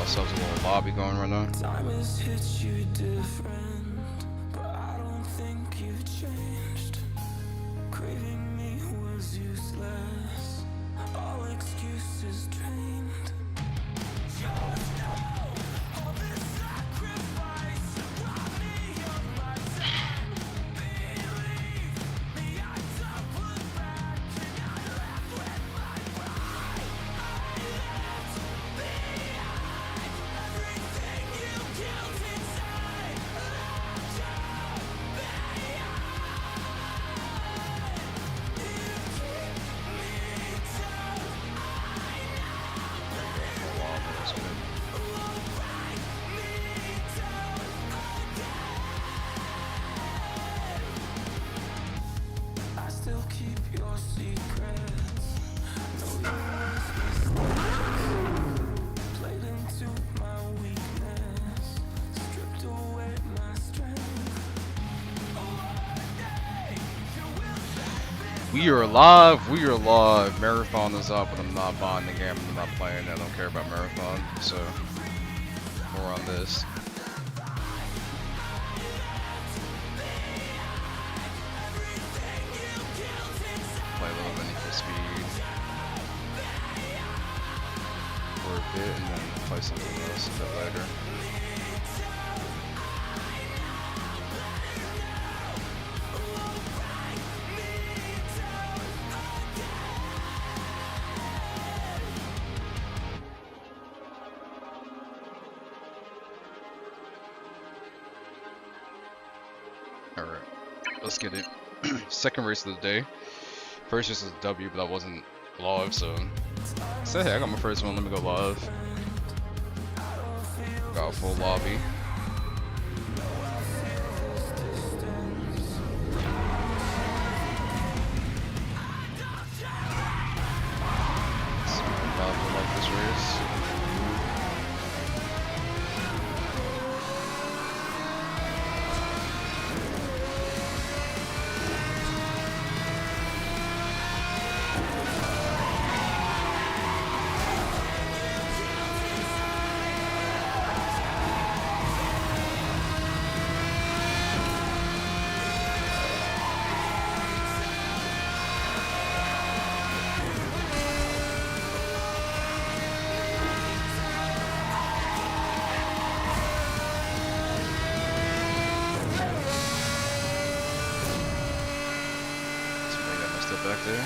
ourselves a little lobby going right now. Time has hit you different, but I don't think you've changed. Craving me was useless, all excuses drained. Just know all this sacrifice brought me up my time. Believe me, I don't look back, and I left with my pride. I left behind everything you killed inside. Left you behind. You keep me down. I know Wow, that's good. will break me down again. I still keep your secrets. Know your worst mistakes. Played into my weakness. Stripped away my strength. One day you will set this. We are live. We are live. Marathon is up, but I'm not buying the game. I'm not playing. I don't care about Marathon. So more on this. Play a little bit Need for Speed for a bit, and then play something else a bit later. All right, let's get it. Second race of the day. First race is a W, but I wasn't live, so hey, I got my first one. Let me go live. Got a full lobby. See how I like this race. Somebody got messed up back there.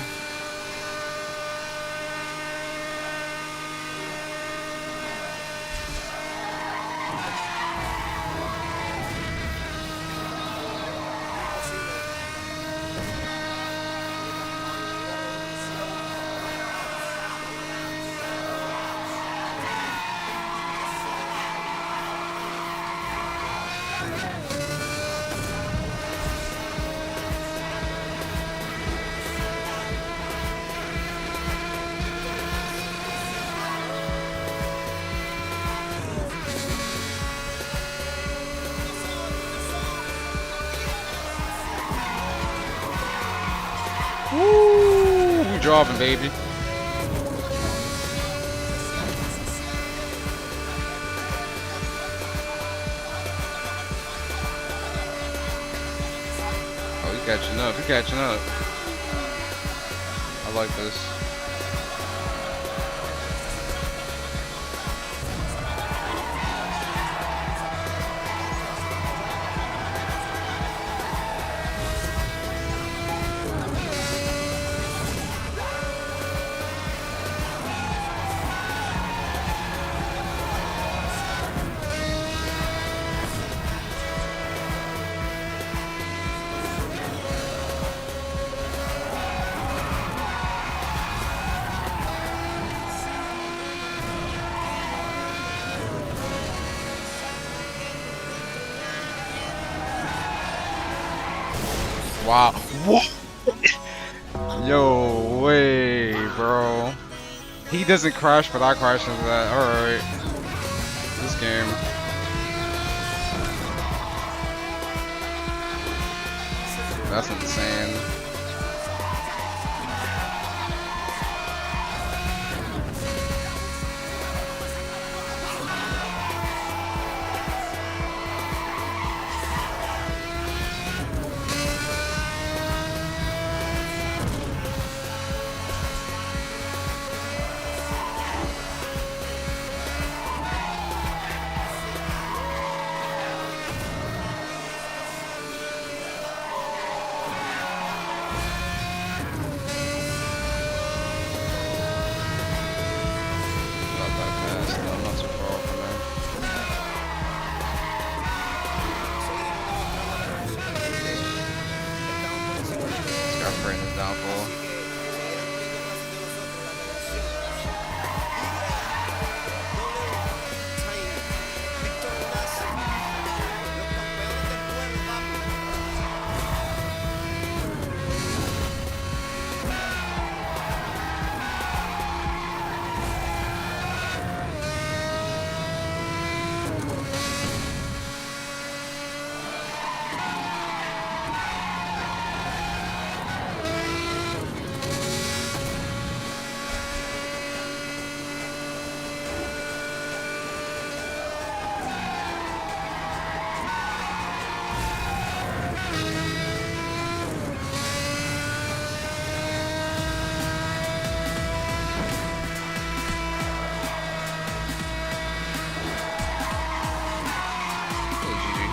Woo! We dropping, baby. Oh, you catching up. You catching up. I like this. Wow. What? Yo, way, bro. He doesn't crash, but I crash into that. Alright. This game. That's insane. praying his downfall.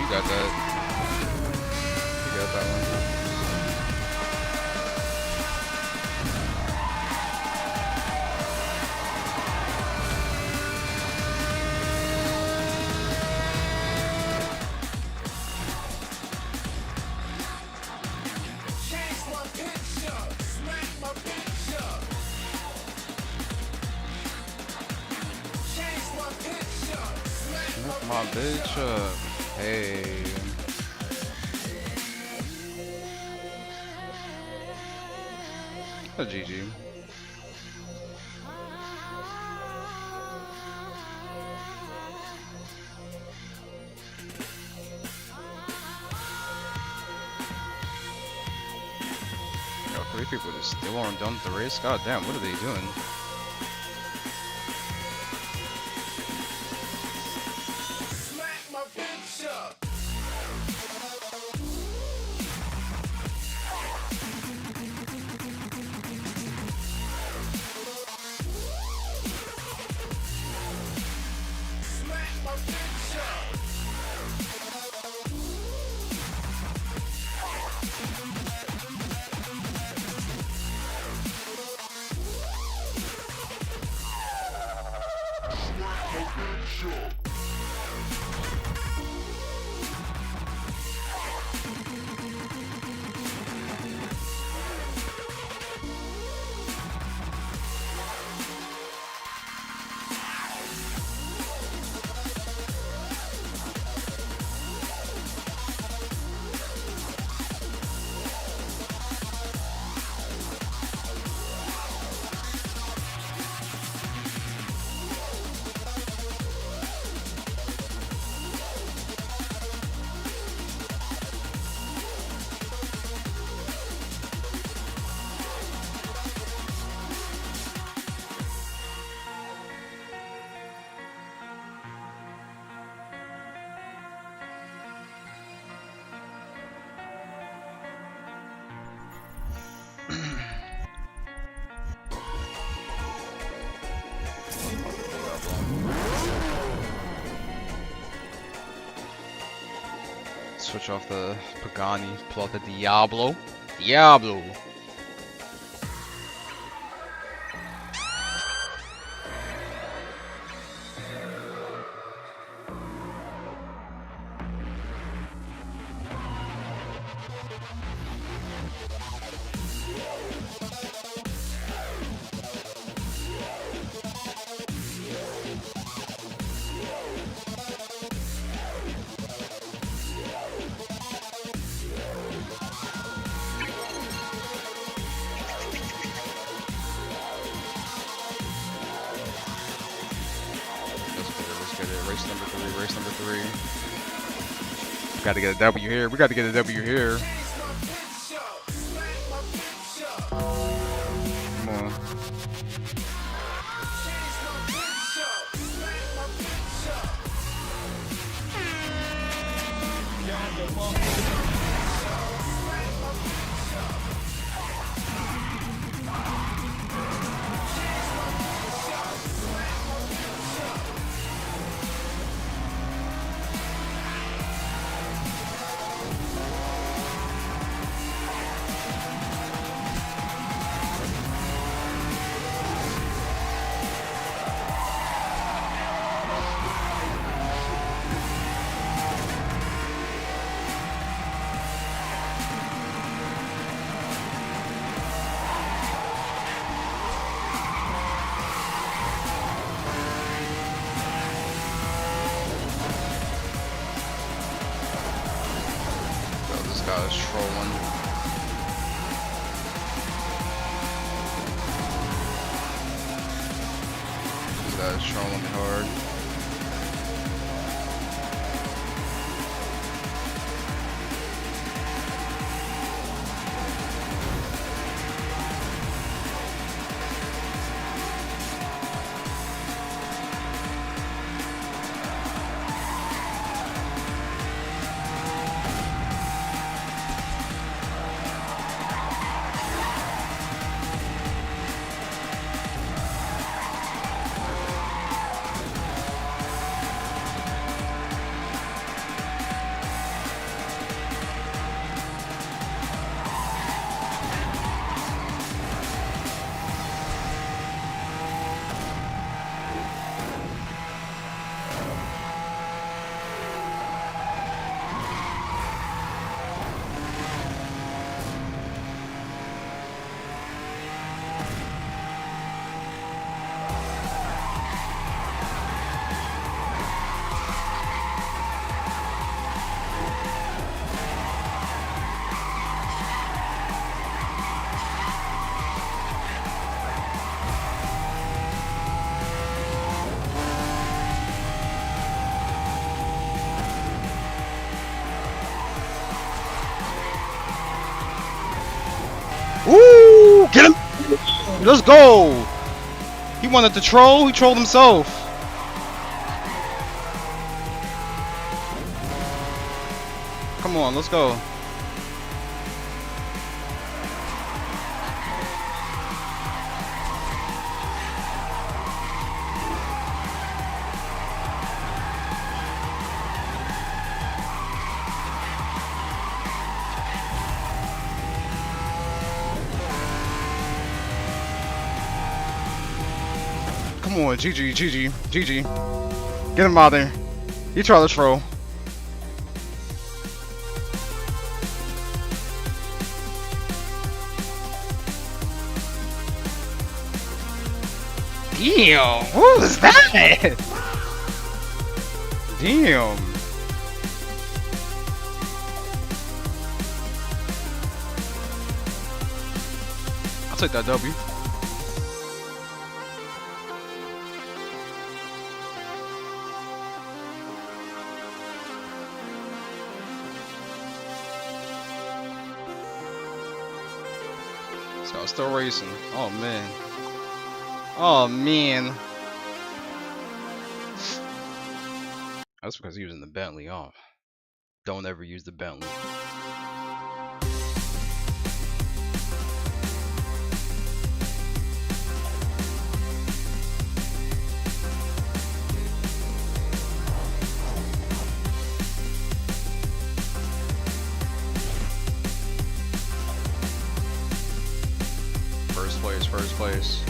Got that. You got that one. Smack my bitch up. Hey. A GG. Yo, 3 people just still aren't done with the race? God damn, what are they doing? Switch off the Pagani, pull out the Diablo. Diablo! Race number three. We gotta get a W here. We gotta get a W here. Come on. trolling. This guy's trolling me hard. Woo! Get him! Let's go! He wanted to troll, he trolled himself. Come on, let's go. Come on, GG. Get him out there. He tried to troll. Damn, what was that? Damn. I'll take that W. This guy's still racing. Oh man. Oh man. That's because he was in the Bentley. Oh. Don't ever use the Bentley. First place.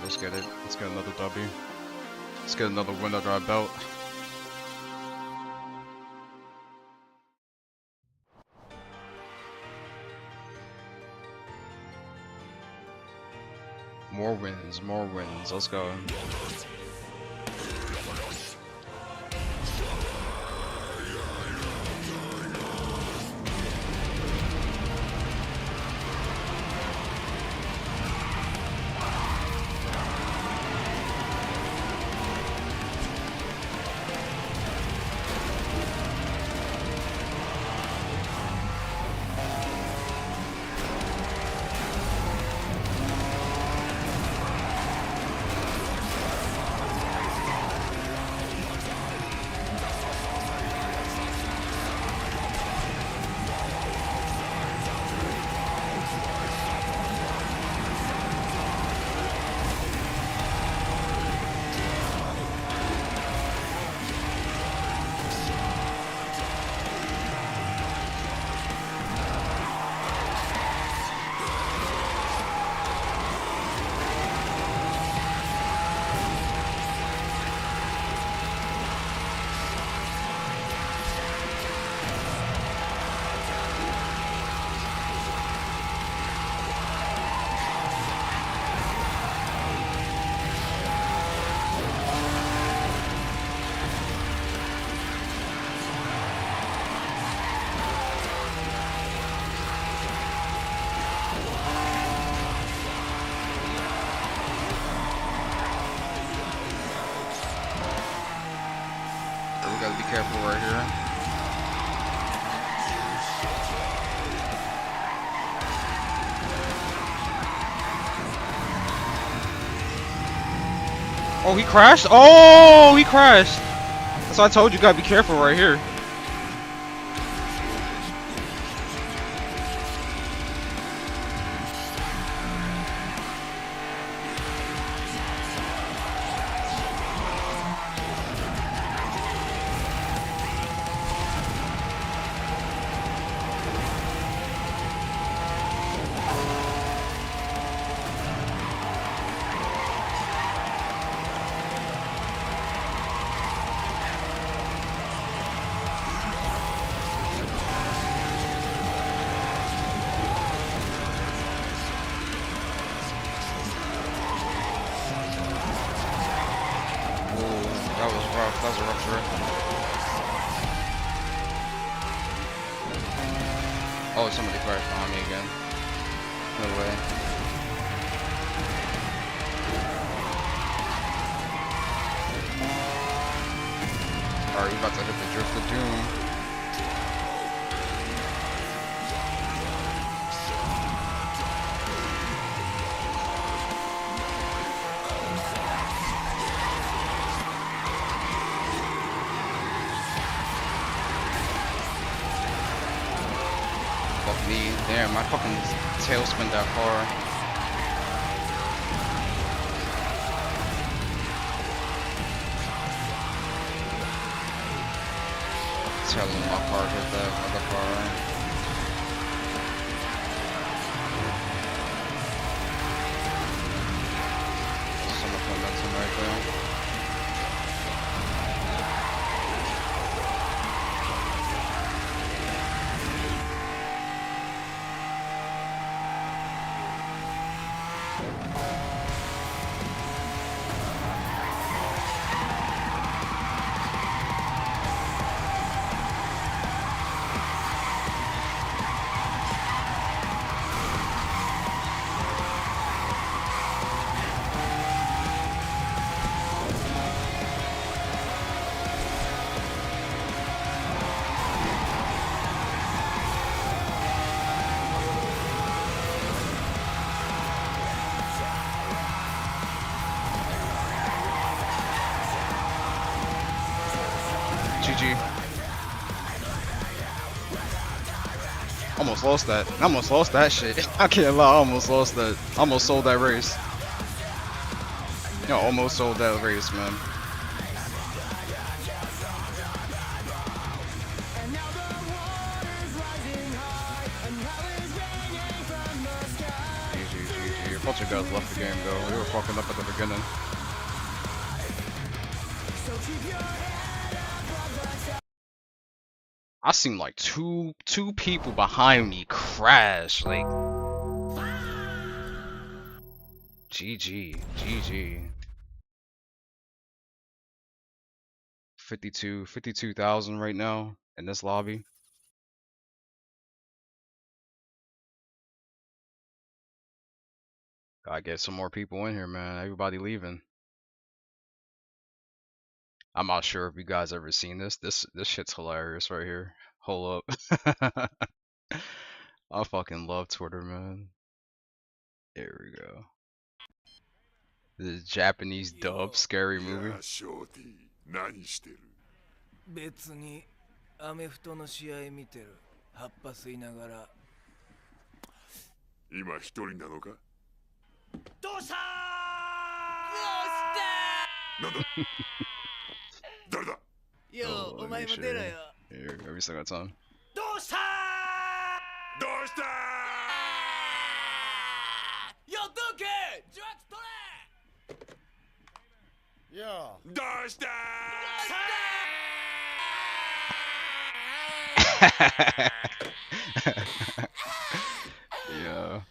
Let's get it. Let's get another W. Let's get another win under our belt. More wins, more wins. Let's go. We gotta be careful right here. Oh, he crashed? Oh, he crashed. That's why I told you, gotta be careful right here. That was rough. That was a rough drift. Oh, somebody crashed behind me again. No way. Alright, you about to hit the drift of doom. Fuck me. Damn, my fucking tail spin that far. Tail in my car hit that other car. So much momentum right there. GG. Almost lost that. I almost lost that shit. I can't lie, I almost lost that. Almost sold that race. Yo, almost sold that race, man. GG. I thought you guys left the game though. We were fucking up at the beginning. I seen like two people behind me crash. Like, GG. GG. 52,000 right now in this lobby. Gotta get some more people in here, man. Everybody leaving. I'm not sure if you guys ever seen this. This shit's hilarious right here. Hold up. I fucking love Twitter, man. Here we go. The Japanese dub scary い movie. やショーティー何してる別にアメフトの試合見てる。葉っぱ吸いながら。今一人なのかどうしたなんだ誰だよ Oh, お let 前 me も show 出ろ you. よ。 Here, every single time. どうしたどうしたよっとけジャック取れよどうした Yeah.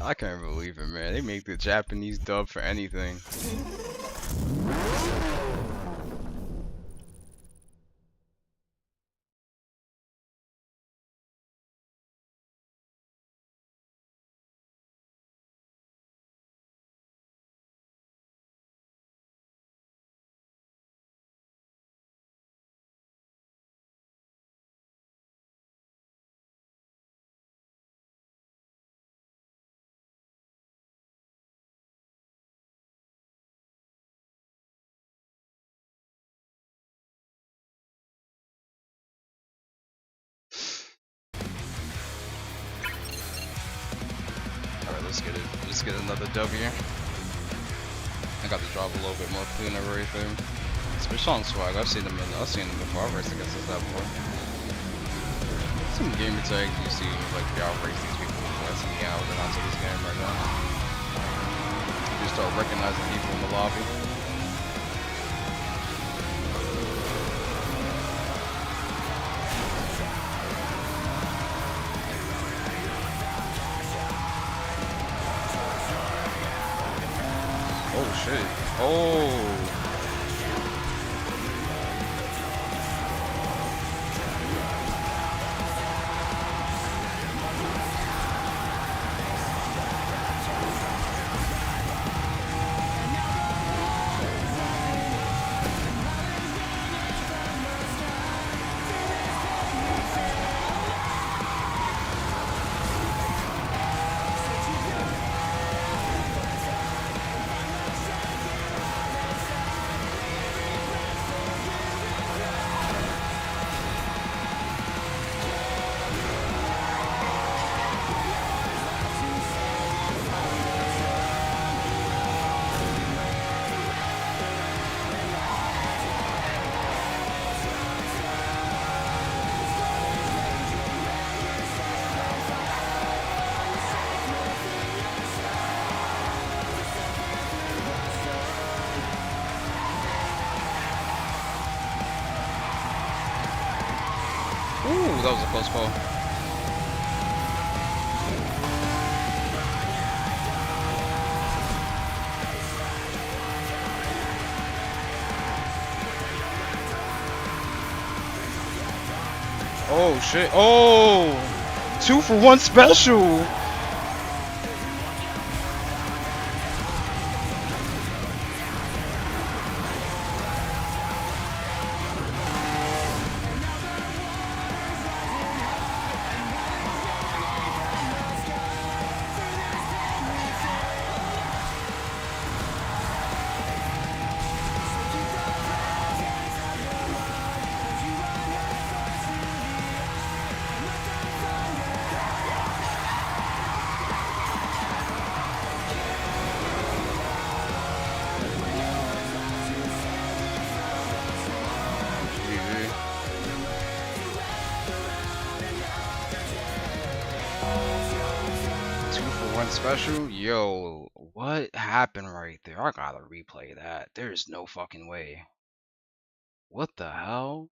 I can't believe it, man. They make the Japanese dub for anything. Alright, let's get it. Let's get another W. I got to drop a little bit more clean of everything. Especially on swag. I've seen them before. I've raced against this guy before. Some gamer tags you see like y'all race these people. That's me out and onto this game right now. You start recognizing people in the lobby. Oh shit. Oh. Ooh, that was a close call. Oh shit. Oh! 2-for-1 special! Special? Yo, what happened right there? I gotta replay that. There's no fucking way. What the hell?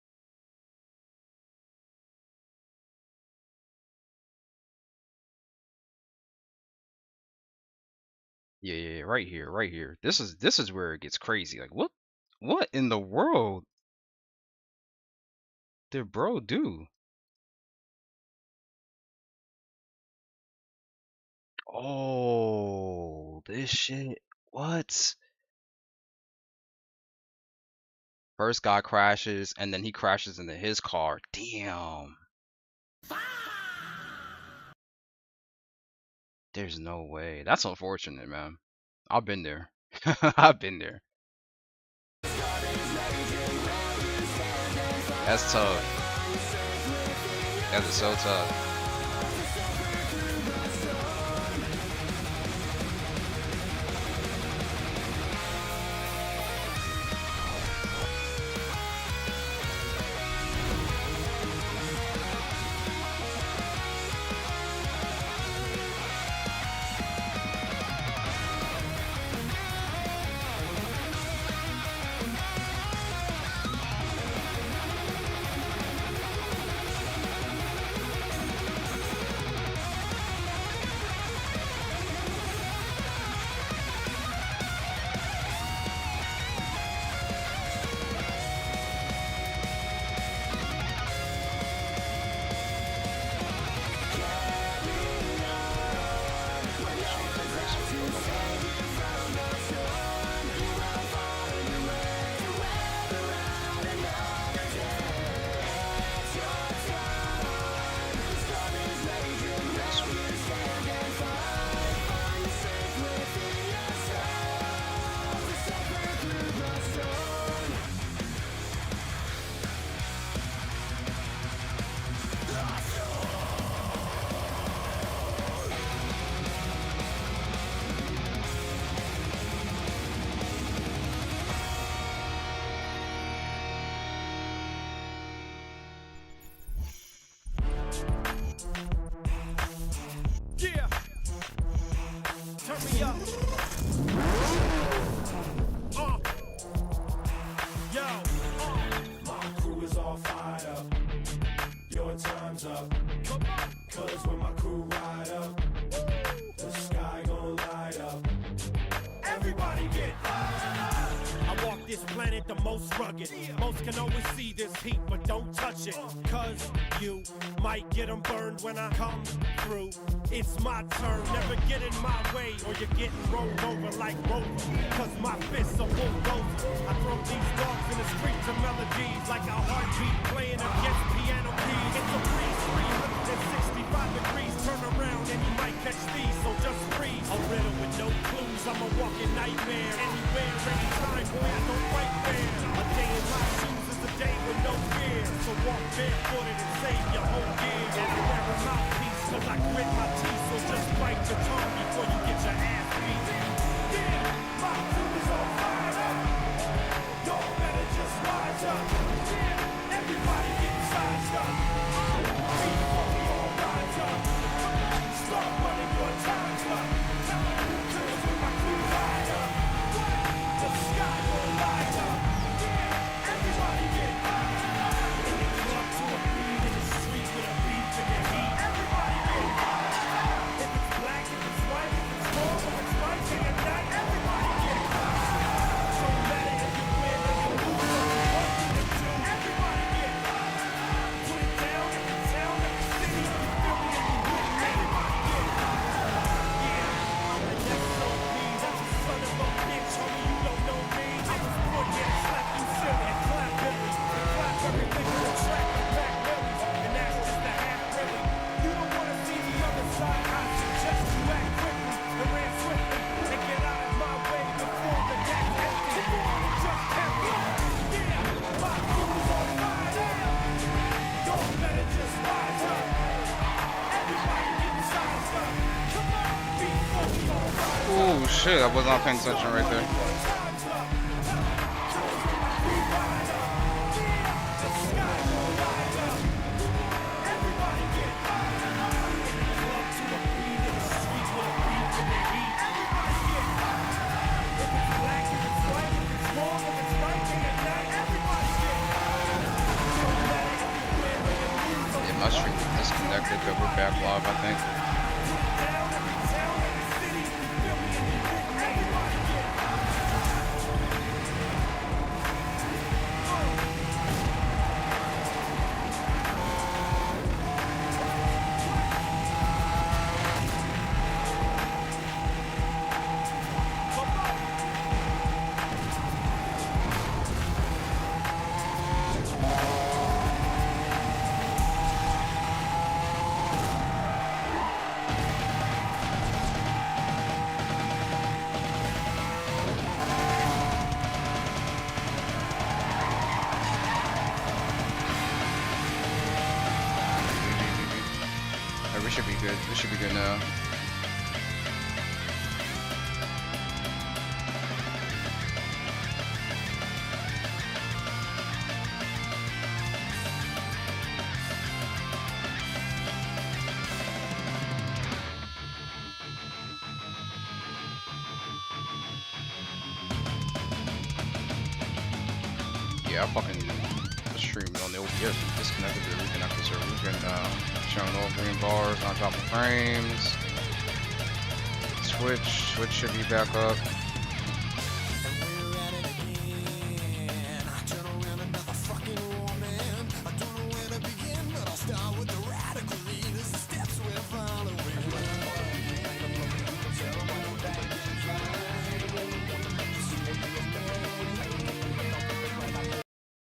Yeah, yeah, yeah, right here, right here. This is where it gets crazy. Like, what in the world did bro do? Oh, this shit. What? First guy crashes, and then he crashes into his car. Damn. There's no way. That's unfortunate, man. I've been there. I've been there. That's tough. That is so tough. Yeah. Turn me up. Yo. My crew is all fired up. Your time's up. Come on. Cause when my crew ride up, the sky gon' light up. Everybody get I walk this planet the most rugged. Most can always see this heat, but don't touch it. Cause you might get them burned when I come through. It's my turn, never get in my way, or you're getting rolled over like Rover. Cause my fists are bulldozers. I throw these dogs in the street to melodies like a heartbeat playing against piano keys. It's a breeze, 365 degrees. Turn around and you might catch these, so just freeze. A riddle with no clues, I'm a walking nightmare. Anywhere, anytime, boy, I don't fight fair. A day in my shoes is a day with no fear. So walk barefooted and save your whole year. And I wear a mouthpiece cause I grit my teeth. So just bite your tongue before you get your ass beat. yeah, my crew is all fired up. Y'all better just rise up. Yeah, everybody get sized up. Before we all rise up, start running your times up. Cause when my crew ride up, the sky will light up. Yeah, everybody get In the club to a beat, in the street with a beat in the heat. everybody get If it's black, if it's white, if it's wrong, if it's right, day and night, everybody get Don't matter if you win or you lose, or you want me to do. everybody get Put it down in the town, in the city, if you feel me, if you with me. everybody get Yeah, I'm the SOB, that's a son of a bitch, homie, you don't know me. I was born here to slap you silly and clap Billy. And clap everything to the track and back Billy. And that's just the half really. You don't wanna see the other side, I suggest you act quickly and ran swiftly and get out of my way before the next empty. Just empty. yeah, my crew is all fired up. Y'all better just rise up. Everybody get sized up. Come on, before we all rise up. Oh shit, I was not paying attention right there. Time's up. Cause when my crew ride up, the sky will light up. Everybody get Club to a beat in the street with a beat in the heat. everybody get If it's black, if it's white, if it's wrong, if it's right, day and night, everybody get don't matter if you win or you lose, or Yeah, my stream is disconnected, but we're back live, I think. down every town, every city, if you feel me, if you with me. good. We should be good now. Yeah, I fucking streamed on the OBS, disconnected to reconnected server, and showing all green bars, not dropping frames. Switch should be back up.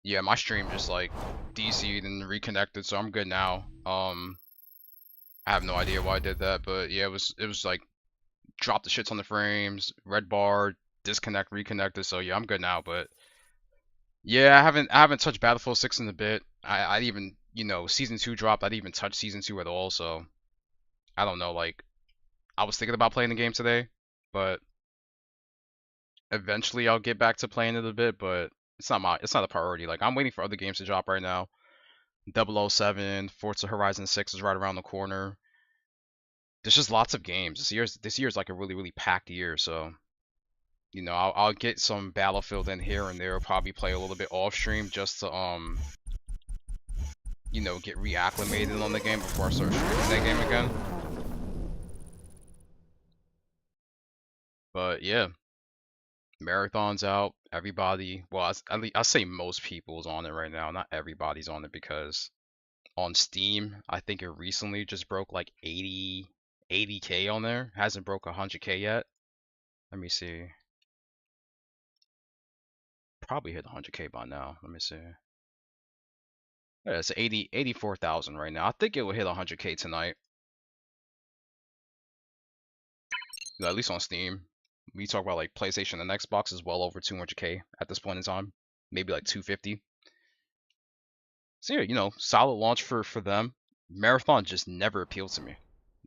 Yeah, my stream just like DC'd and reconnected, so I'm good now. I have no idea why I did that, but yeah, it was like drop the shits on the frames, red bar, disconnect, reconnected. So yeah, I'm good now. But yeah, I haven't touched Battlefield 6 in a bit. I even, you know, season 2 dropped. I didn't even touch season 2 at all. So I don't know. Like, I was thinking about playing the game today, but eventually I'll get back to playing it a bit. But it's not a priority. Like, I'm waiting for other games to drop right now. 007, Forza Horizon 6 is right around the corner. There's just lots of games. This year's like a really packed year, so you know, I'll get some Battlefield in here and there. Probably play a little bit off stream just to you know, get reacclimated on the game before I start streaming that game again. But yeah, Marathon's out. Everybody, well, I say most people's on it right now. Not everybody's on it, because on Steam, I think it recently just broke like 80K on there. Hasn't broke 100K yet. Let me see. Probably hit 100K by now. Let me see. Yeah, it's 84,000 right now. I think it will hit 100K tonight. At least on Steam. We talk about like PlayStation and Xbox is well over 200K at this point in time. Maybe like 250. So yeah, you know, solid launch for them. Marathon just never appealed to me.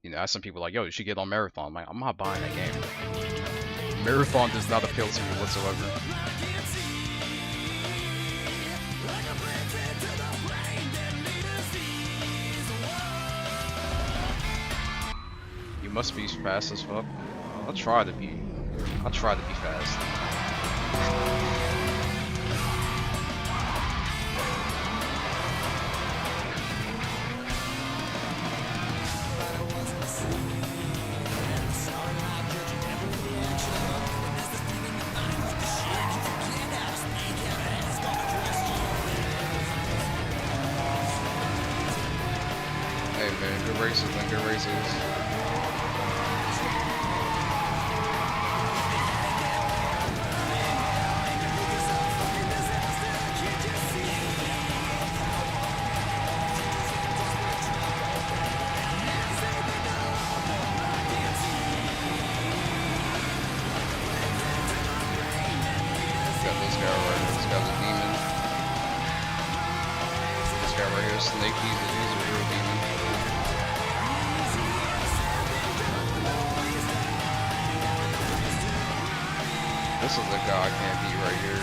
You know, as some people are like, yo, you should get on Marathon. I'm like, I'm not buying that game. Marathon does not appeal to me whatsoever. You must be fast as fuck. I'll try to be fast. Hey man, good races and good races. Snake, he's a real demon. This is a guy I can't beat right here.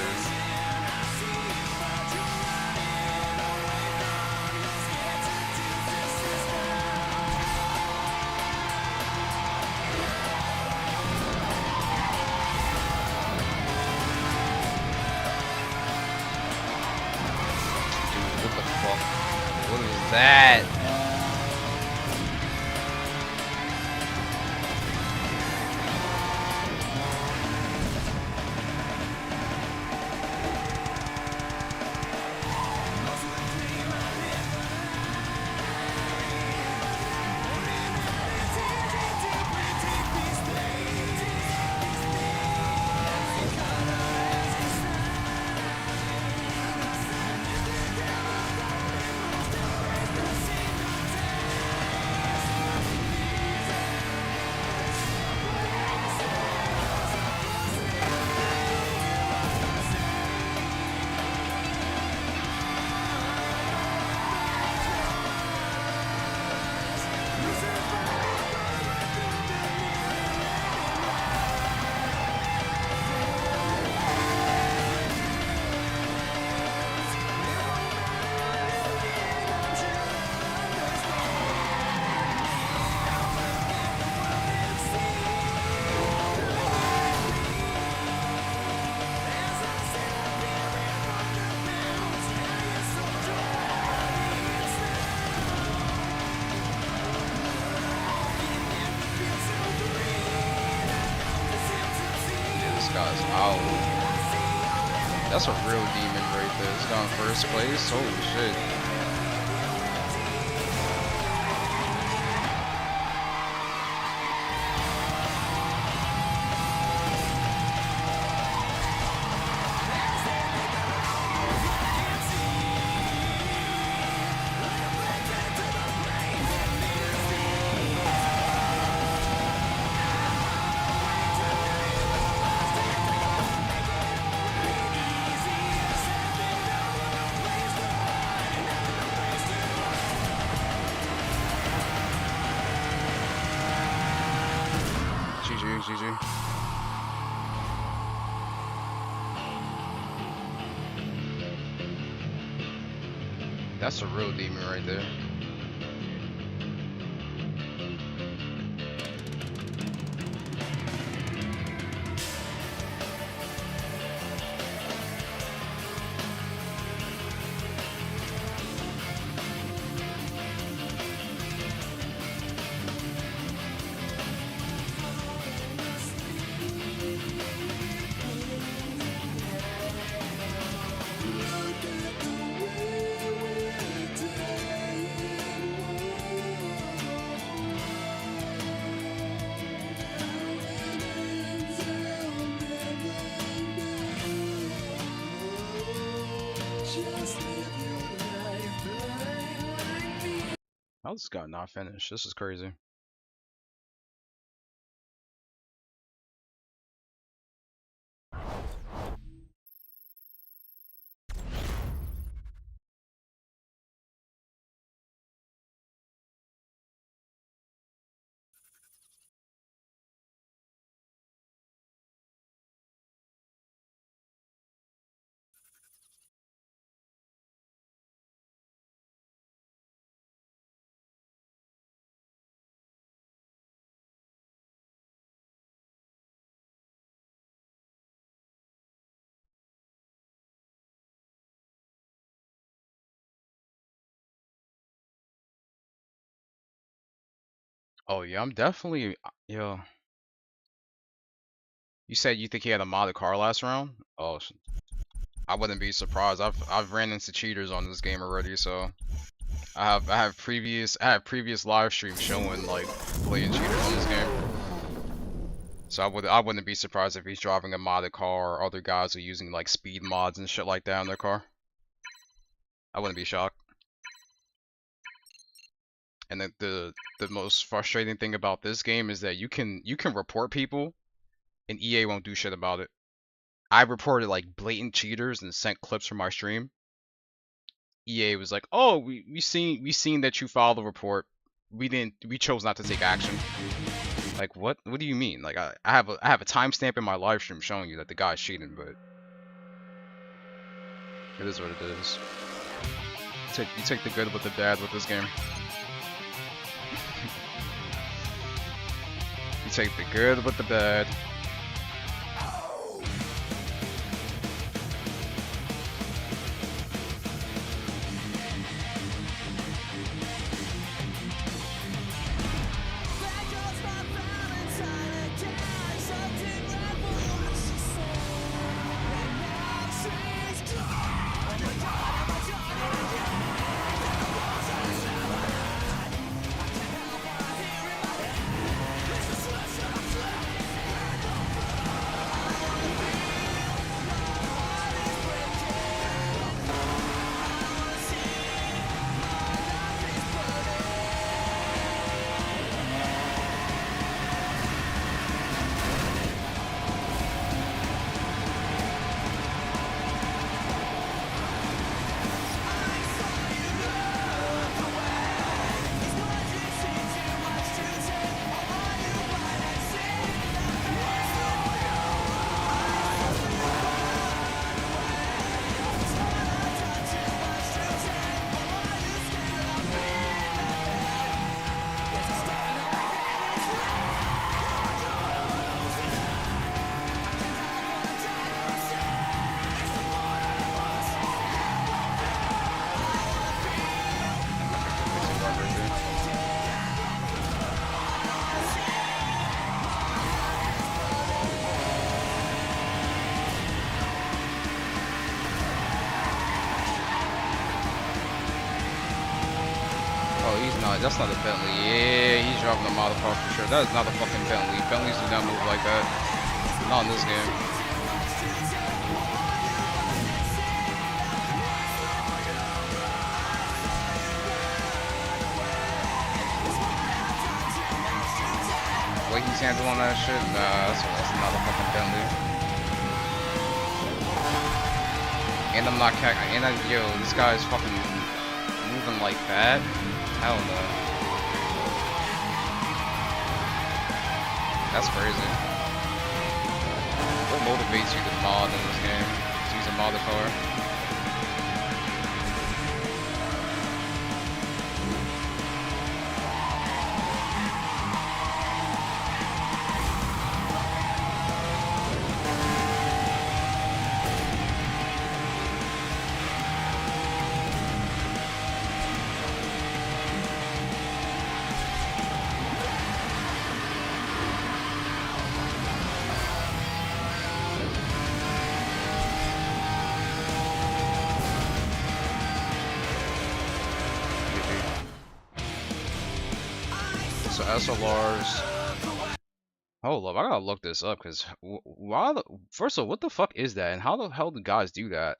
Dude, what the fuck? What is that? Wow. That's a real demon right there. It's gone first place. Holy shit. GG. That's a real demon right there. How this guy not finished? This is crazy. Oh yeah, I'm definitely yo. You said you think he had a modded car last round? Oh, I wouldn't be surprised. I've ran into cheaters on this game already, so I have previous live streams showing like blatant cheaters on this game. So I wouldn't be surprised if he's driving a modded car or other guys are using like speed mods and shit like that in their car. I wouldn't be shocked. And the most frustrating thing about this game is that you can report people and EA won't do shit about it. I reported like blatant cheaters and sent clips from my stream. EA was like, "Oh, we seen that you filed a report. We chose not to take action." Like what? What do you mean? Like I have a timestamp in my live stream showing you that the guy's cheating, but it is what it is. You take the good with the bad with this game. You take the good with the bad. he's not. That's not a Bentley. Yeah, he's driving a model car for sure. That is not a fucking Bentley. Bentleys do not move like that. Not in this game. The way he's handling that shit, nah, that's not a fucking Bentley. And I'm not yo, this guy's fucking moving like that? Hell no. That's crazy. What motivates you to mod in this game? To use a modder car? So SLRs. Hold up, I gotta look this up because why the first of all, what the fuck is that, and how the hell do guys do that?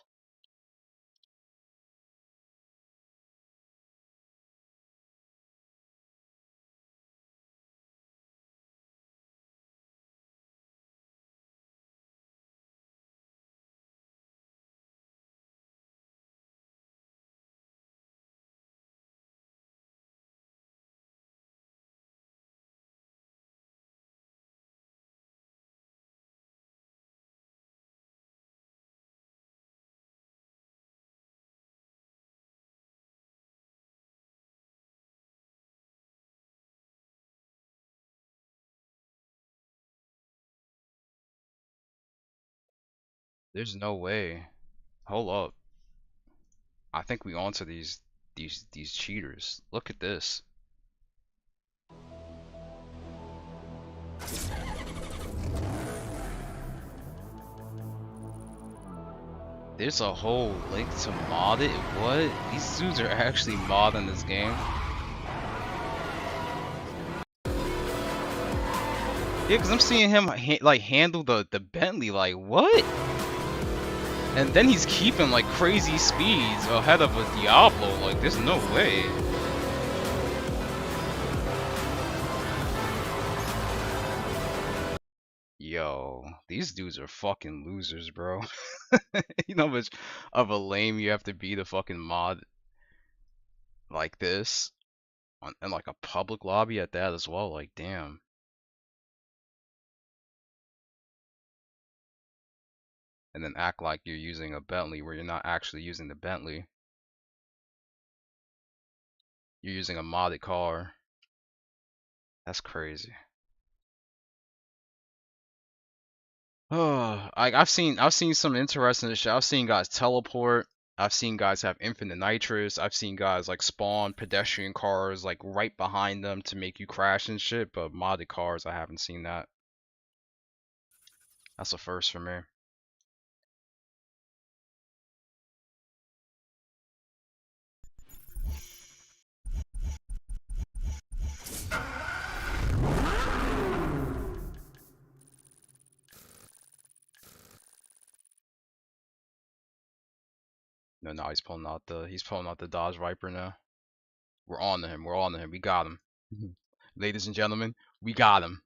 There's no way. Hold up. I think we onto these cheaters. Look at this. There's a whole link to mod it. What? These dudes are actually modding this game. Yeah, cause I'm seeing him like handle the Bentley. Like what? And then he's keeping like crazy speeds ahead of a Diablo. Like there's no way. Yo, these dudes are fucking losers, bro. You know how much of a lame you have to be to fucking mod like this and like a public lobby at that as well. Like damn. And then act like you're using a Bentley where you're not actually using the Bentley. You're using a modded car. That's crazy. Oh, I've seen some interesting shit. I've seen guys teleport. I've seen guys have infinite nitrous. I've seen guys like spawn pedestrian cars like right behind them to make you crash and shit. But modded cars, I haven't seen that. That's a first for me. No, he's pulling out the Dodge Viper now. We're on to him. We're on to him. We got him. Ladies and gentlemen, we got him.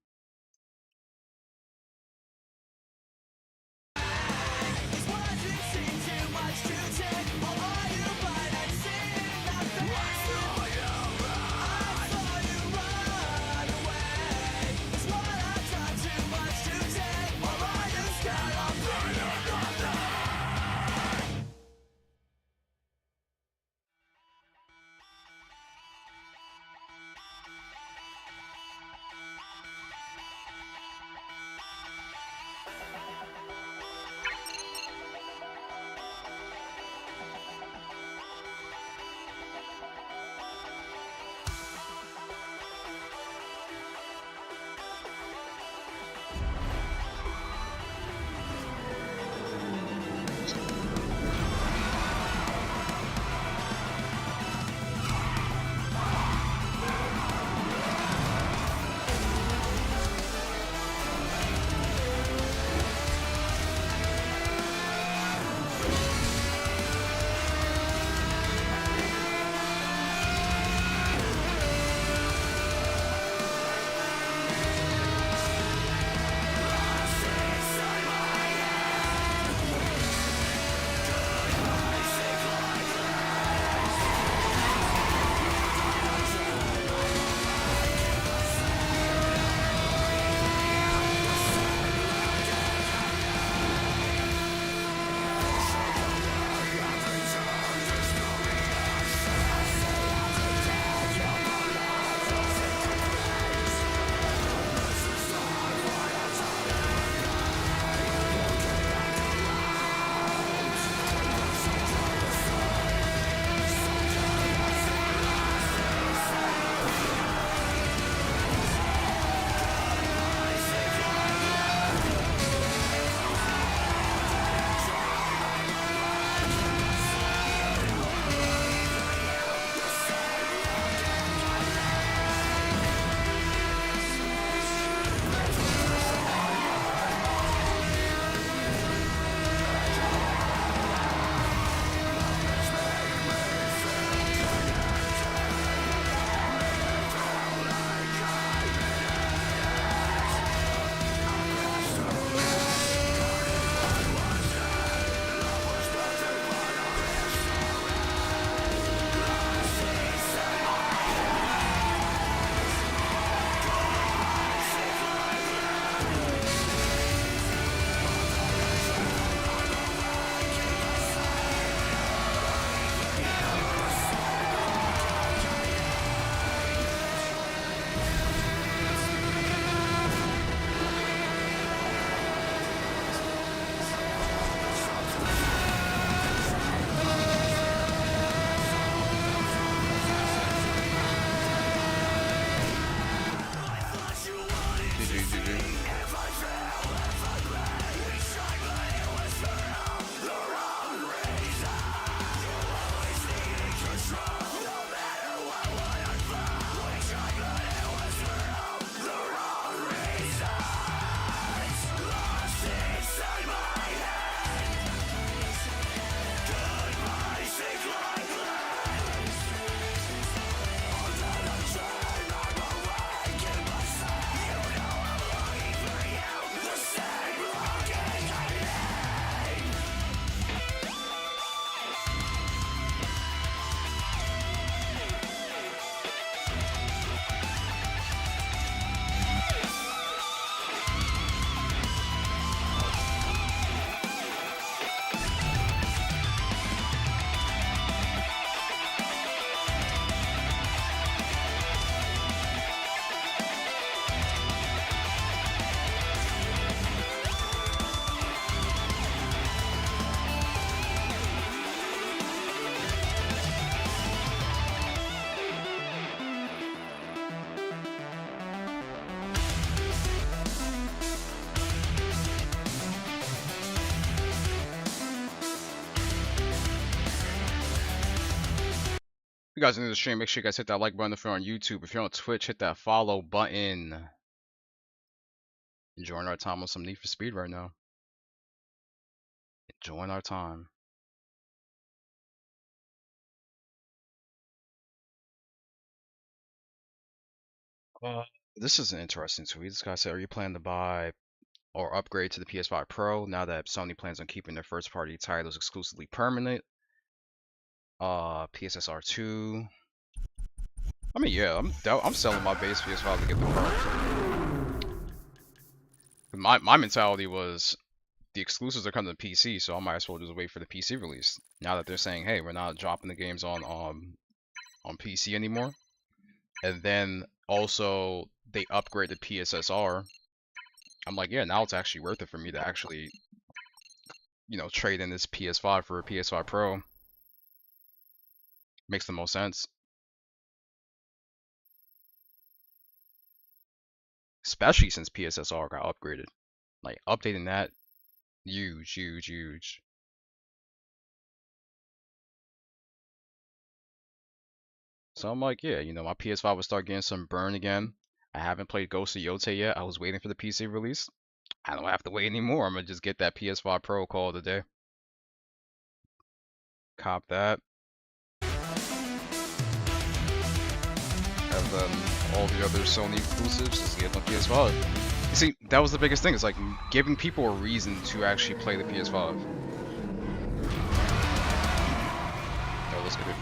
you guys are new to the stream, make sure you guys hit that like button if you're on YouTube. If you're on Twitch, hit that follow button. Enjoying our time on some Need for Speed right now. Enjoying our time. This is an interesting tweet. This guy said, are you planning to buy or upgrade to the PS5 Pro now that Sony plans on keeping their first party titles exclusively permanent? PSSR 2. I mean, yeah, I'm selling my base PS5 to get the Pro. My mentality was the exclusives are coming to PC, so I might as well just wait for the PC release. Now that they're saying, hey, we're not dropping the games on PC anymore, and then also they upgrade the PSSR. I'm like, yeah, now it's actually worth it for me to actually, you know, trade in this PS5 for a PS5 Pro. Makes the most sense. Especially since PSSR got upgraded. Like, updating that, huge, huge, huge. So I'm like, yeah, you know, my PS5 will start getting some burn again. I haven't played Ghost of Yotei yet. I was waiting for the PC release. I don't have to wait anymore. I'm gonna just get that PS5 Pro, call it a day. Cop that. And then all the other Sony exclusives, just get on PS5. You see, that was the biggest thing. It's like giving people a reason to actually play the PS5. Oh, let's get it.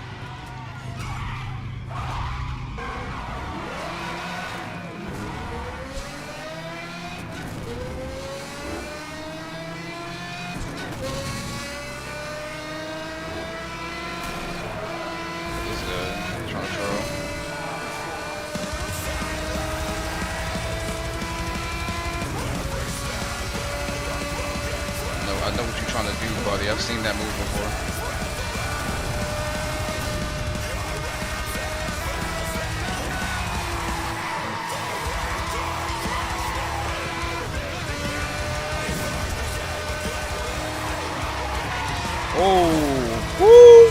This is good. Trying to throw. I know what you're trying to do, buddy. I've seen that move before. Oh, woo!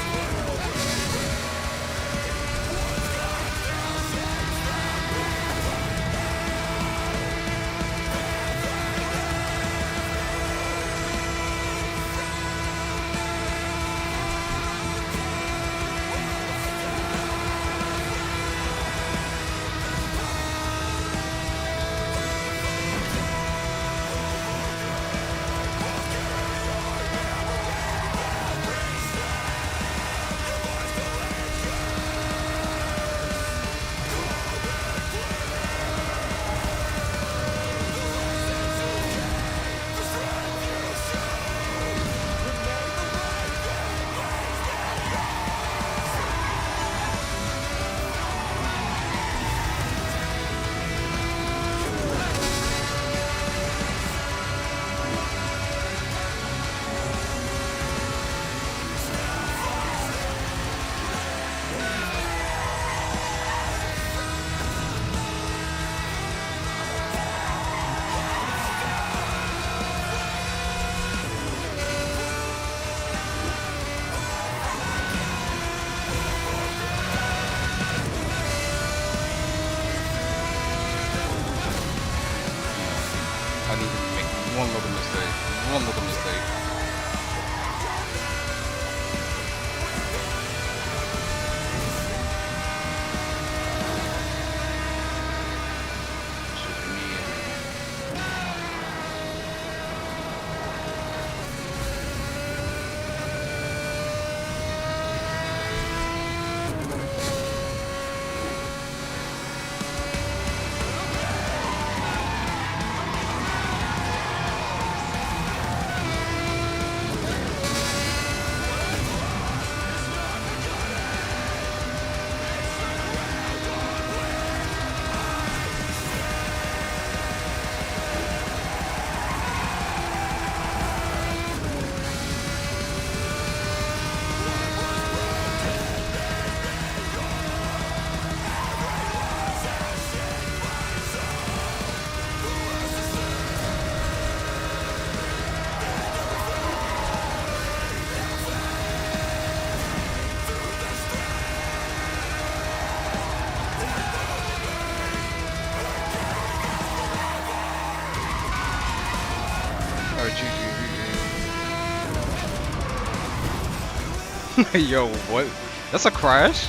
Yo, what? That's a crash?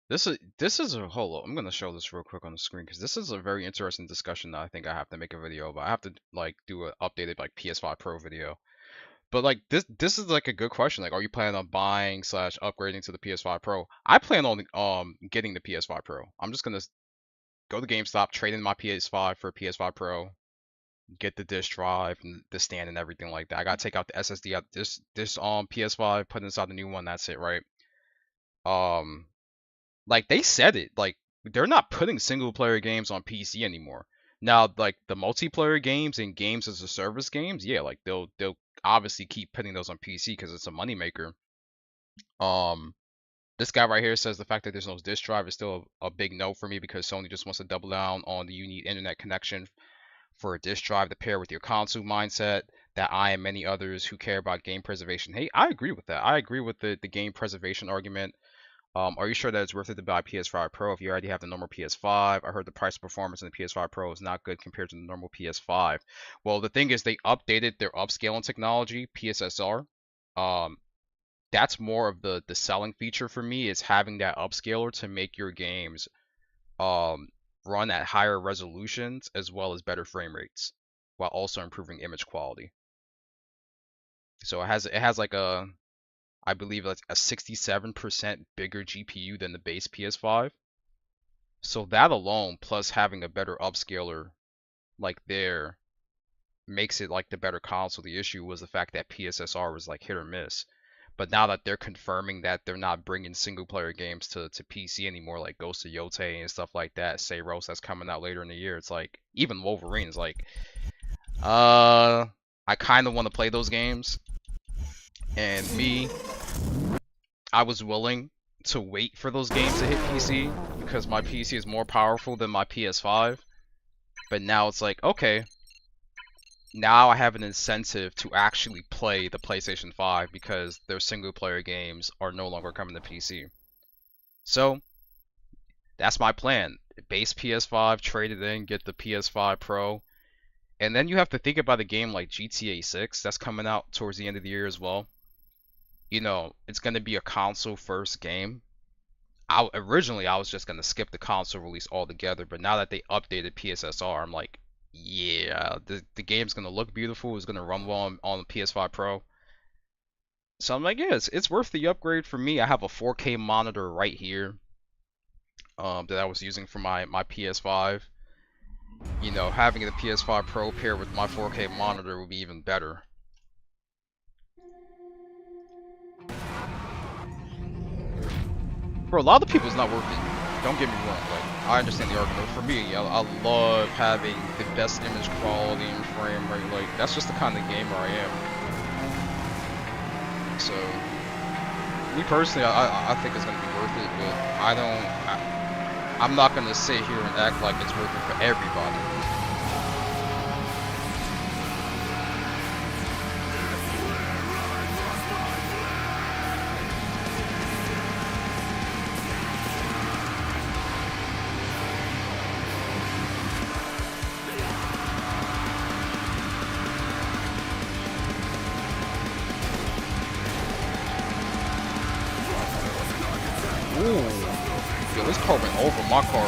This is a hold up. I'm gonna show this real quick on the screen because this is a very interesting discussion that I think I have to make a video about. I have to like do an updated like PS5 Pro video. But like this is like a good question. Like, are you planning on buying slash upgrading to the PS5 Pro? I plan on getting the PS5 Pro. I'm just gonna go to GameStop, trade in my PS5 for a PS5 Pro, get the disk drive and the stand and everything like that. I gotta take out the SSD out this PS5, put inside the new one. That's it, right? Um. Like they said it, like they're not putting single player games on PC anymore. Now, like the multiplayer games and games as a service games, yeah, like they'll obviously keep putting those on PC because it's a moneymaker. This guy right here says the fact that there's no disk drive is still a big no for me because Sony just wants to double down on the you need internet connection for a disk drive to pair with your console mindset that I and many others who care about game preservation hate. I agree with that. I agree with the game preservation argument. Are you sure that it's worth it to buy PS5 Pro if you already have the normal PS5? I heard the price performance in the PS5 Pro is not good compared to the normal PS5. Well, the thing is they updated their upscaling technology, PSSR. That's more of the selling feature for me is having that upscaler to make your games run at higher resolutions as well as better frame rates while also improving image quality. So it has like a I believe that's a 67% bigger GPU than the base PS5. So that alone, plus having a better upscaler like there, makes it like the better console. The issue was the fact that PSSR was like hit or miss. But now that they're confirming that they're not bringing single player games to PC anymore, like Ghost of Yotei and stuff like that, Seiros that's coming out later in the year, it's like, even Wolverine is like, I kind of want to play those games. And me, I was willing to wait for those games to hit PC because my PC is more powerful than my PS5. But now it's like, okay, now I have an incentive to actually play the PlayStation 5 because their single player games are no longer coming to PC. So, that's my plan. Base PS5, trade it in, get the PS5 Pro. And then you have to think about a game like GTA 6 that's coming out towards the end of the year as well. You know, it's going to be a console first game. Originally, I was just going to skip the console release altogether, but now that they updated PSSR, I'm like, yeah, the game's going to look beautiful, it's going to run well on the PS5 Pro. So I'm like, yeah, it's worth the upgrade for me. I have a 4K monitor right here that I was using for my PS5. You know, having the PS5 Pro paired with my 4K monitor would be even better. For a lot of people, it's not worth it. Don't get me wrong. Like, I understand the argument. For me, I love having the best image quality and frame rate. Like, that's just the kind of gamer I am. So, me personally, I think it's gonna be worth it, but I'm not gonna sit here and act like it's worth it for everybody. Yo, this car went over my car.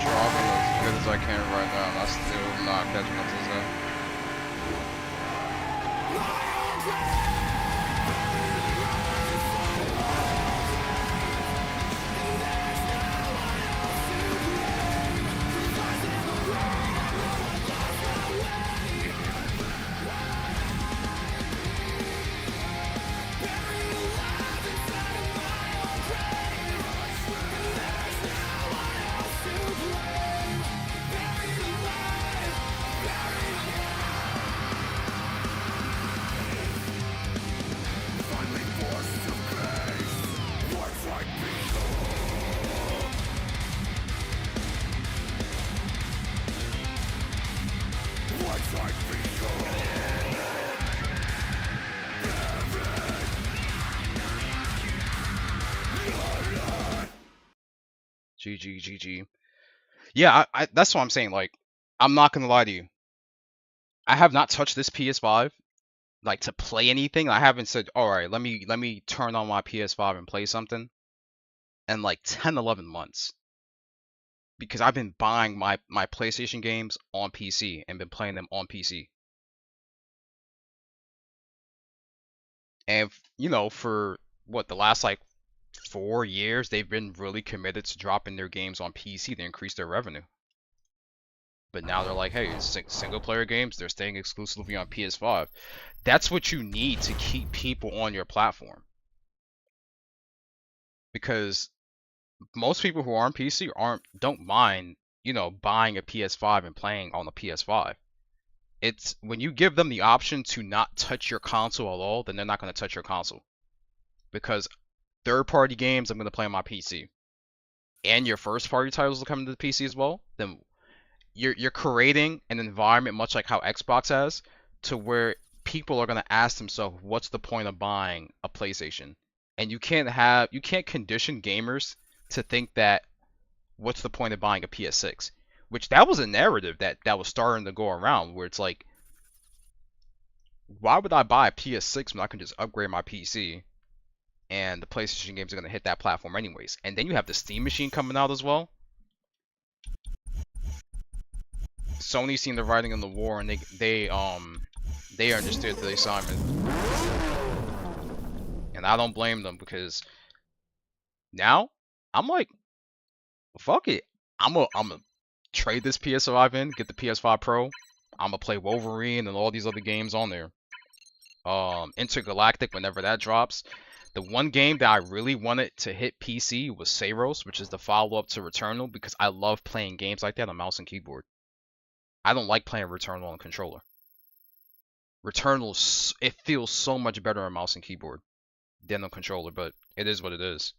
dropping as good as I can right now, and I'm still not catching up to Zay. GG. Yeah, I that's what I'm saying. Like, I'm not gonna lie to you. I have not touched this PS5 like to play anything. I haven't said, all right, let me turn on my PS5 and play something in like 10-11 months, because I've been buying my PlayStation games on PC and been playing them on PC. And you know, for what, the last like 4 years, they've been really committed to dropping their games on PC to increase their revenue. But now they're like, hey, single player games, they're staying exclusively on PS5. That's what you need to keep people on your platform. Because most people who are on PC don't mind, you know, buying a PS5 and playing on the PS5. It's when you give them the option to not touch your console at all, then they're not going to touch your console. Because third-party games, I'm going to play on my PC. And your first-party titles will come to the PC as well. Then you're creating an environment much like how Xbox has, to where people are going to ask themselves, what's the point of buying a PlayStation? And you can't condition gamers to think that, what's the point of buying a PS6? Which that was a narrative that was starting to go around, where it's like, why would I buy a PS6 when I can just upgrade my PC and the PlayStation games are going to hit that platform anyways? And then you have the Steam machine coming out as well. Sony's seen the writing on the wall, and they understood the assignment, and I don't blame them, because now I'm like, fuck it, I'm a trade this PS5 in, get the PS5 Pro. I'm gonna play Wolverine and all these other games on there. Intergalactic, whenever that drops. The one game that I really wanted to hit PC was Seiros, which is the follow-up to Returnal, because I love playing games like that on mouse and keyboard. I don't like playing Returnal on controller. Returnal, it feels so much better on mouse and keyboard than on controller, but it is what it is.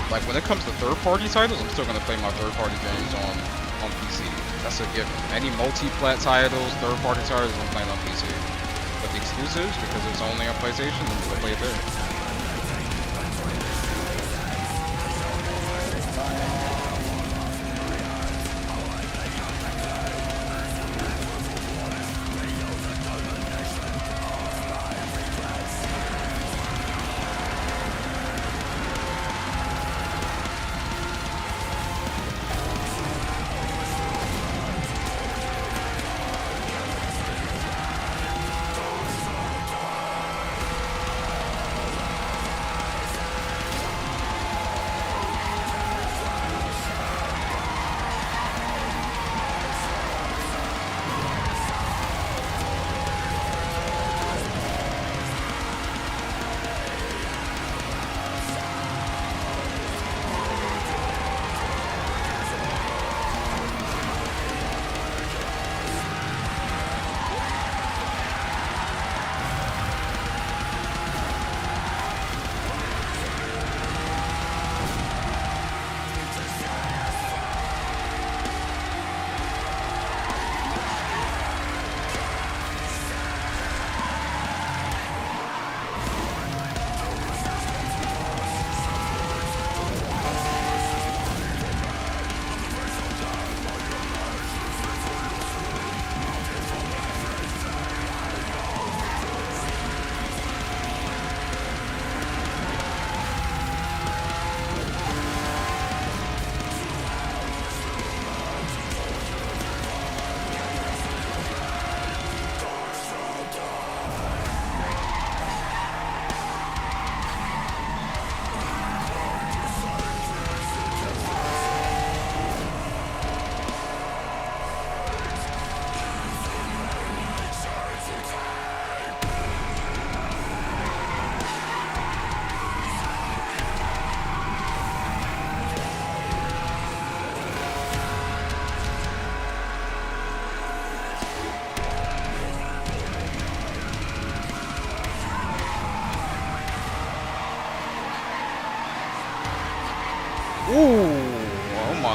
Like, when it comes to third-party titles, I'm still gonna play my third-party games on PC. That's a given. Any multi-plat titles, third-party titles, I'm playing on PC. But the exclusives, because it's only on PlayStation, I'm gonna play it there.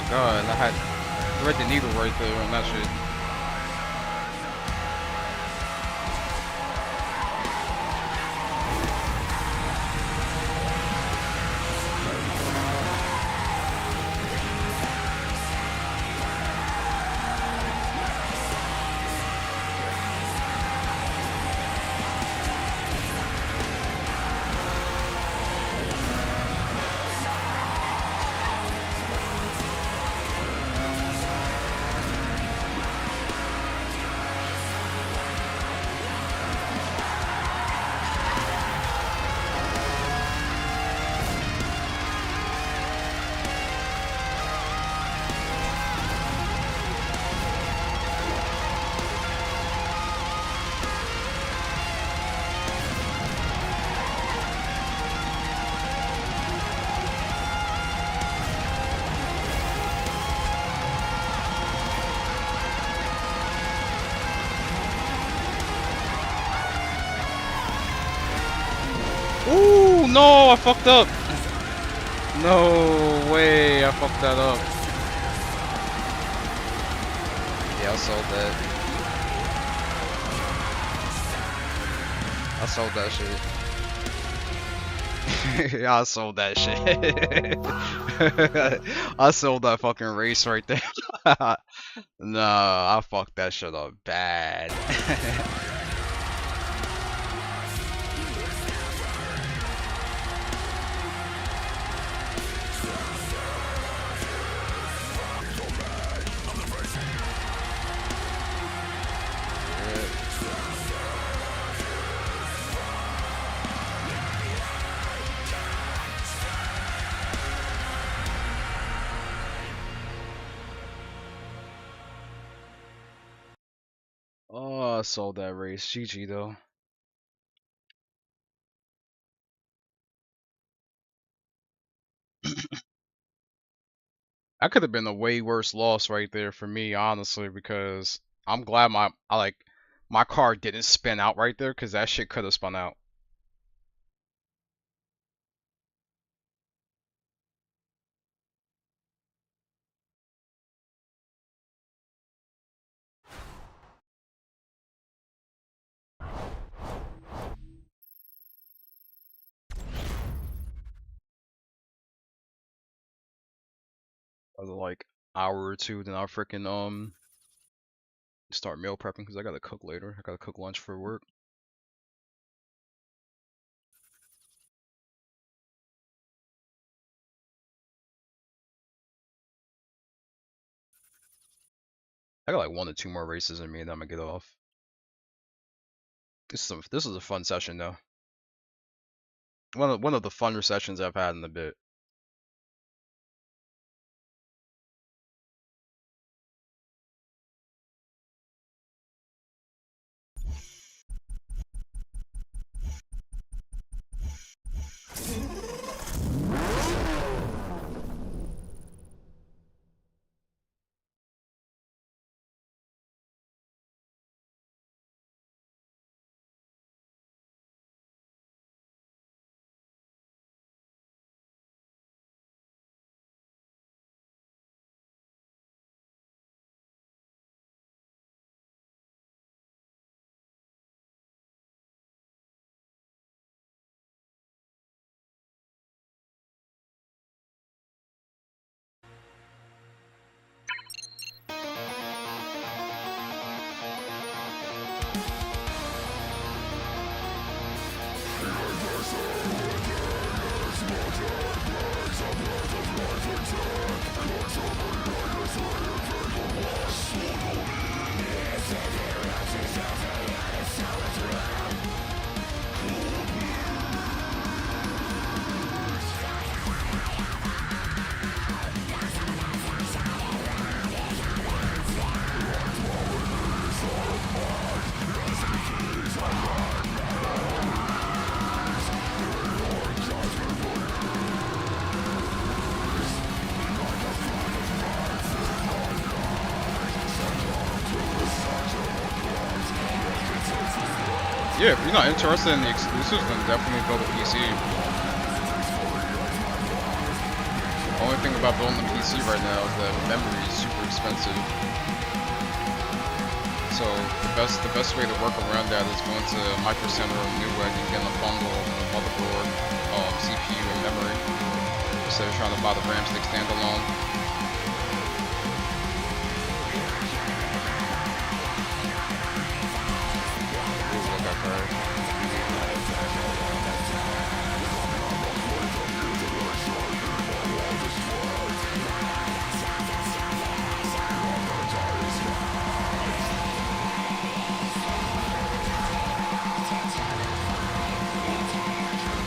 my god, I had thread the needle right there on that shit. Ooh, no, I fucked up. No way, I fucked that up. Yeah, I sold that. I sold that shit. Yeah, I sold that shit. I sold that fucking race right there. Nah, I fucked that shit up bad. Oh, I sold that race. GG though. That could have been a way worse loss right there for me, honestly, because I'm glad my car didn't spin out right there, because that shit could have spun out. Another like hour or two, then I'll freaking start meal prepping because I gotta cook later. I gotta cook lunch for work. I got like 1 or 2 more races in me, and then I'm gonna get off. This is a fun session though. One of the funner sessions I've had in a bit. Yeah, if you're not interested in the exclusives, then definitely build a PC. Only thing about building a PC right now is that memory is super expensive. So the best way to work around that is going to Micro Center or Newegg and getting a bundle of the motherboard, CPU, and memory instead of trying to buy the RAM stick standalone. Ooh, look at her.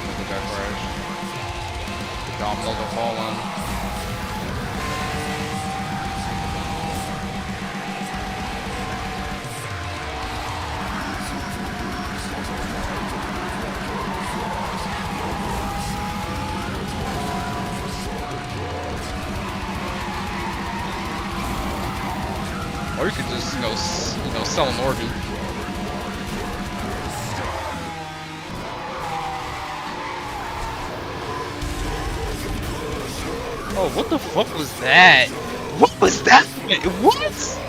Look at that crash. The dominoes are falling. Or you could just, sell an organ. Oh, what the fuck was that? What was that? What?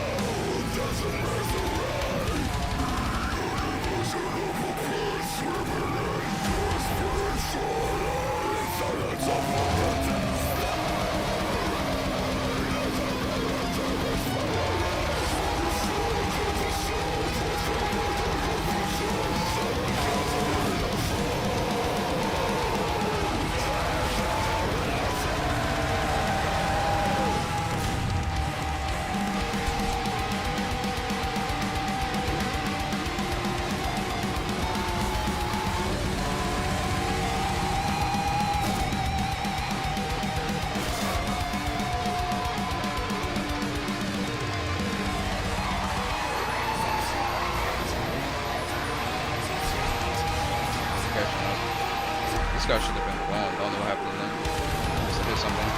This guy should have been gone. I don't know what happened to him. Must have hit something.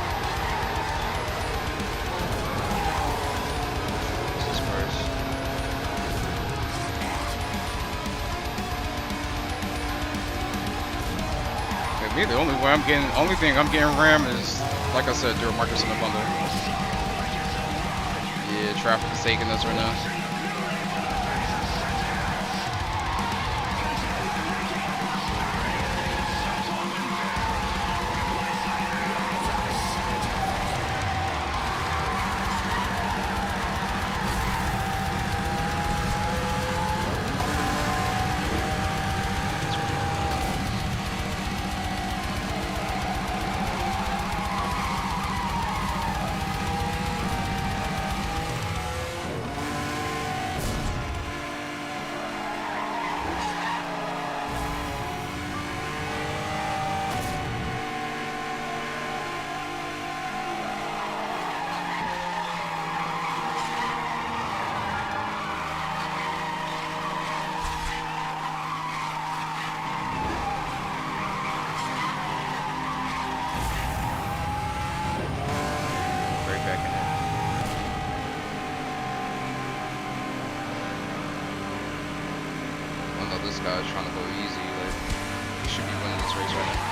Jesus Christ. Okay, me, the only thing I'm getting RAM is, like I said, during Marcus in the bundle. Yeah, traffic is taking us right now. Right back in it. Oh no, this guy's trying to go easy. Like, he should be winning this race right now.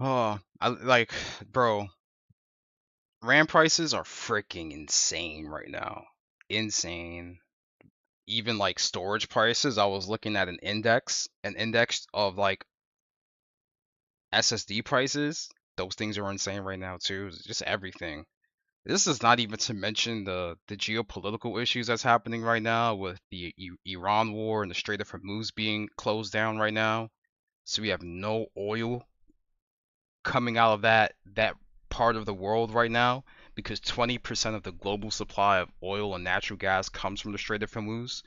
Oh, bro, RAM prices are freaking insane right now. Insane. Even like storage prices, I was looking at an index of like SSD prices. Those things are insane right now too. Just everything This is not even to mention the geopolitical issues that's happening right now with the Iran war and the Strait of Hormuz being closed down right now. So we have no oil coming out of that part of the world right now because 20% of the global supply of oil and natural gas comes from the Strait of Hormuz.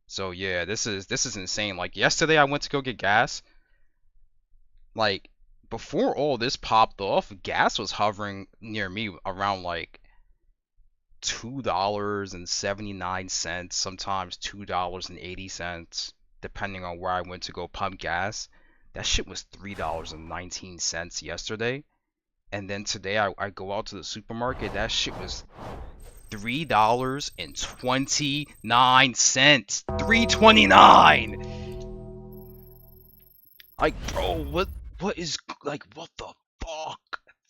So yeah, this is insane. Like yesterday I went to go get gas. Like before all this popped off, gas was hovering near me around like $2.79, sometimes $2.80, depending on where I went to go pump gas. That shit was $3.19 yesterday. And then today I go out to the supermarket, that shit was $3.29. $3.29. Like, bro, what is like what the fuck?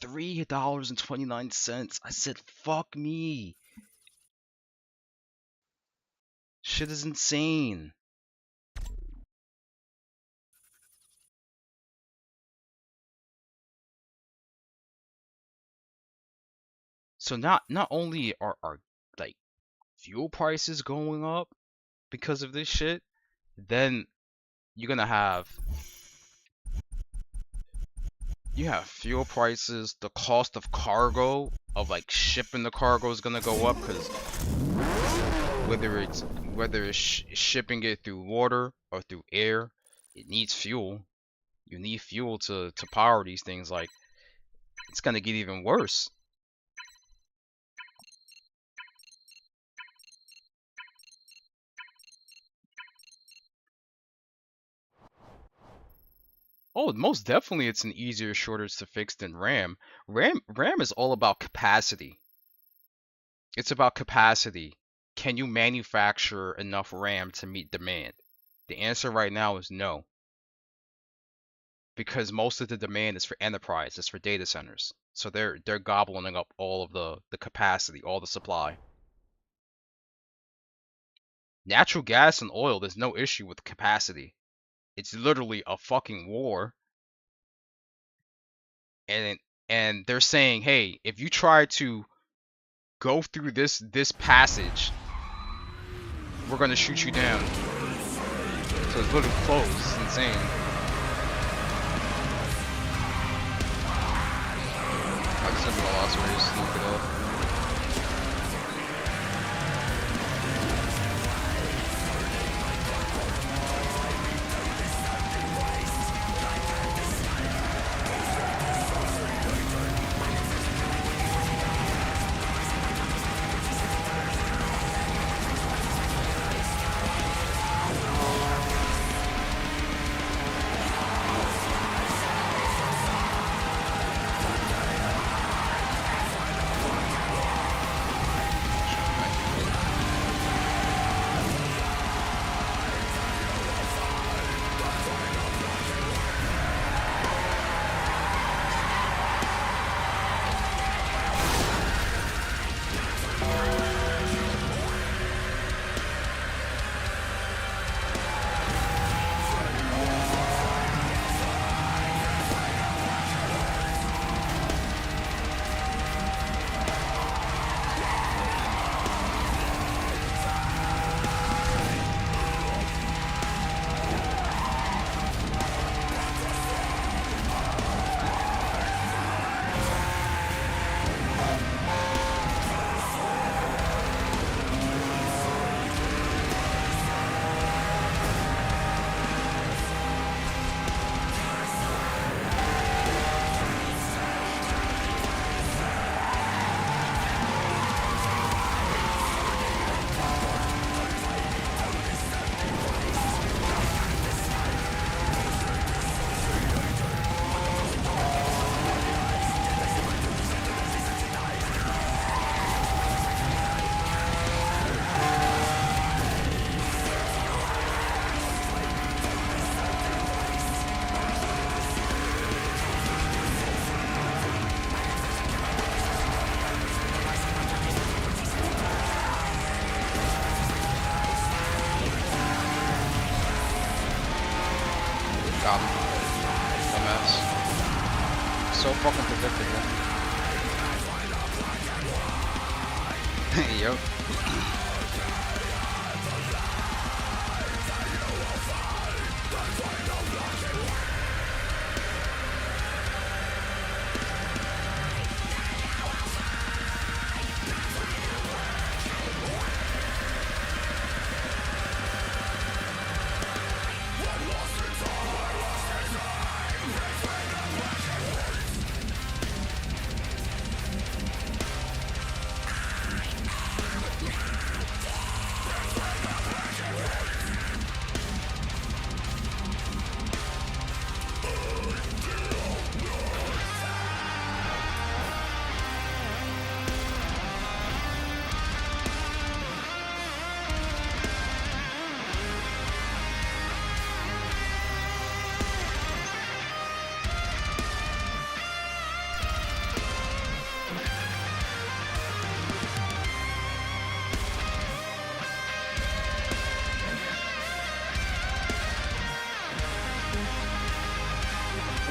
$3.29. I said, fuck me. Shit is insane. So not only are like fuel prices going up because of this shit, then you're gonna have fuel prices, the cost of cargo of like shipping the cargo is gonna go up because whether it's shipping it through water or through air, it needs fuel. You need fuel to power these things. Like it's gonna get even worse. Oh, most definitely it's an easier shortage to fix than RAM. RAM is all about capacity. It's about capacity. Can you manufacture enough RAM to meet demand? The answer right now is no. Because most of the demand is for enterprise, it's for data centers. So they're gobbling up all of the capacity, all the supply. Natural gas and oil, there's no issue with capacity. It's literally a fucking war. And they're saying, hey, if you try to go through this passage, we're gonna shoot you down. So it's literally closed. It's insane. I just have a lost race. Look it up. Got him. Dumbass. So fucking predictable. Yep.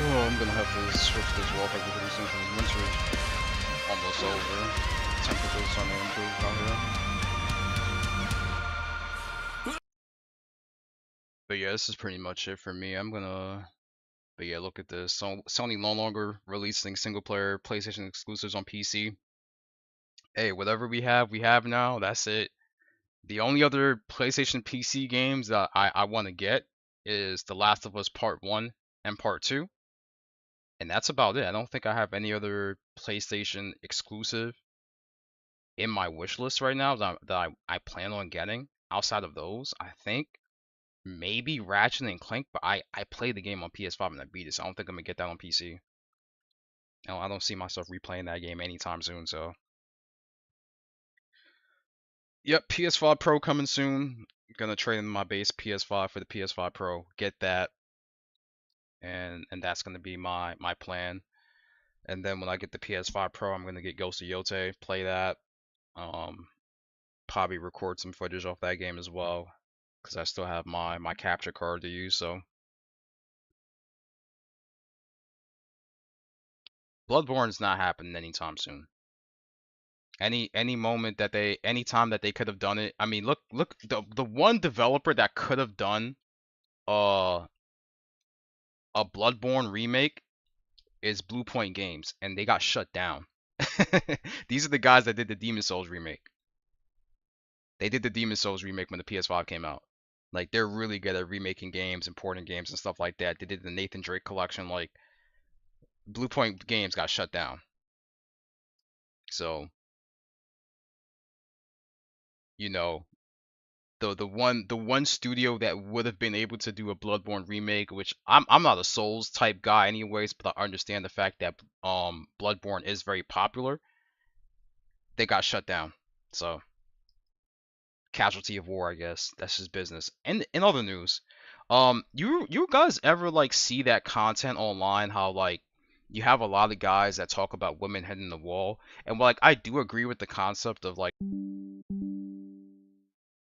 Oh, I'm gonna have to switch this wallpaper pretty soon because winter is almost over. Temperatures starting to improve out here. But yeah, this is pretty much it for me. But yeah, look at this. So Sony no longer releasing single player PlayStation exclusives on PC. Hey, whatever we have now. That's it. The only other PlayStation PC games that I want to get is The Last of Us Part 1 and Part 2. And that's about it. I don't think I have any other PlayStation exclusive in my wish list right now that I plan on getting. Outside of those, I think maybe Ratchet and Clank, but I played the game on PS5 and I beat it, so I don't think I'm gonna get that on PC. I don't see myself replaying that game anytime soon, so. Yep, PS5 Pro coming soon. Gonna trade in my base PS5 for the PS5 Pro. Get that. And that's gonna be my plan. And then when I get the PS5 Pro, I'm gonna get Ghost of Yotei, play that. Probably record some footage off that game as well, because I still have my capture card to use. So Bloodborne's not happening anytime soon. Any moment that any time that they could have done it. I mean, look, the one developer that could have done a Bloodborne remake is Bluepoint Games, and they got shut down. These are the guys that did the Demon Souls remake. They did the Demon Souls remake when the PS5 came out. Like, they're really good at remaking games, importing games, and stuff like that. They did the Nathan Drake collection. Like, Bluepoint Games got shut down. So, you know, the one studio that would have been able to do a Bloodborne remake, which I'm not a Souls type guy anyways, but I understand the fact that Bloodborne is very popular. They got shut down. So, casualty of war, I guess. That's just business. And in other news, you guys ever like see that content online? How like you have a lot of guys that talk about women hitting the wall, and like I do agree with the concept of like